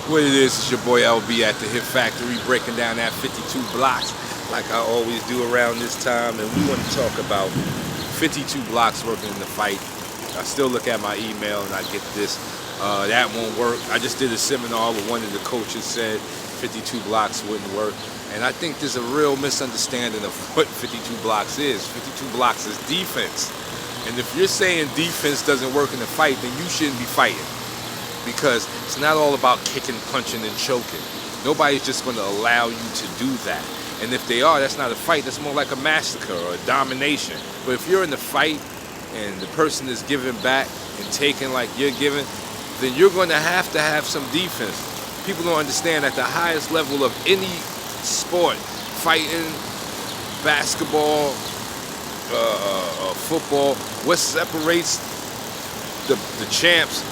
What it is, it's your boy LB at the Hit Factory, breaking down that 52 blocks like I always do around this time. And we want to talk about 52 blocks working in the fight. I still look at my email and I get this, that won't work. I just did a seminar where one of the coaches said 52 blocks wouldn't work. And I think there's a real misunderstanding of what 52 blocks is. 52 blocks is defense. And if you're saying defense doesn't work in the fight, then you shouldn't be fighting. Because it's not all about kicking, punching, and choking. Nobody's just going to allow you to do that. And if they are, that's not a fight. That's more like a massacre or a domination. But if you're in the fight and the person is giving back and taking like you're giving, then you're going to have some defense. People don't understand at the highest level of any sport, fighting, basketball, football, what separates the champs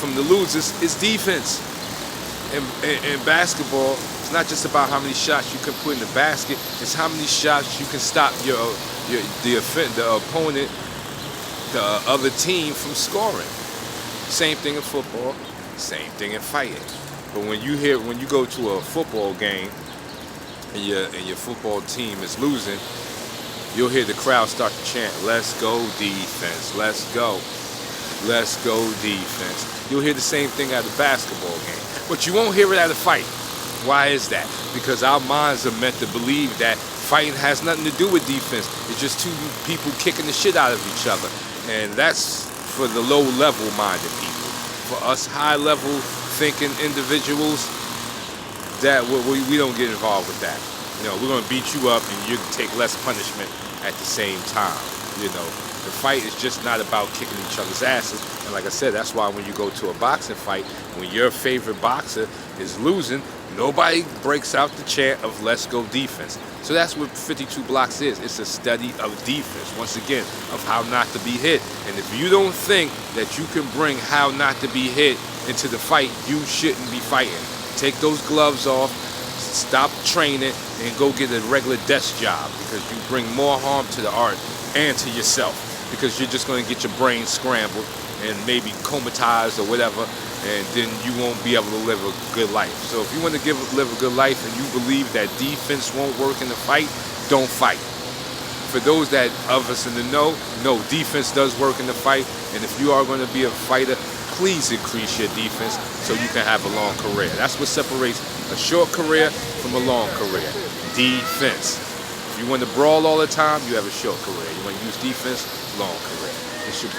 from the losers is defense. In basketball, it's not just about how many shots you can put in the basket, it's how many shots you can stop the opponent, the other team from scoring. Same thing in football, same thing in fighting. But when you go to a football game and your football team is losing, you'll hear the crowd start to chant, "Let's go defense, let's go. Let's go defense." You'll hear the same thing at a basketball game, but you won't hear it at a fight. Why is that? Because our minds are meant to believe that fighting has nothing to do with defense. It's just two people kicking the shit out of each other. And that's for the low-level minded people. For us high-level thinking individuals, that we don't get involved with that. You know, we're going to beat you up and you take less punishment at the same time. You know, the fight is just not about kicking each other's asses. And like I said, that's why when you go to a boxing fight, when your favorite boxer is losing, nobody breaks out the chant of "Let's go defense." So that's what 52 blocks is. It's a study of defense, once again, of how not to be hit. And if you don't think that you can bring how not to be hit into the fight, you shouldn't be fighting. Take those gloves off, stop training, and go get a regular desk job, because you bring more harm to the art and to yourself, because you're just going to get your brain scrambled and maybe comatized or whatever, and then you won't be able to live a good life. So if you want to live a good life and you believe that defense won't work in the fight, don't fight. For those of us in the know, no, defense does work in the fight, and if you are going to be a fighter, please increase your defense so you can have a long career. That's what separates a short career from a long career. Defense. If you want to brawl all the time, you have a short career. You want to use defense, long career. It's your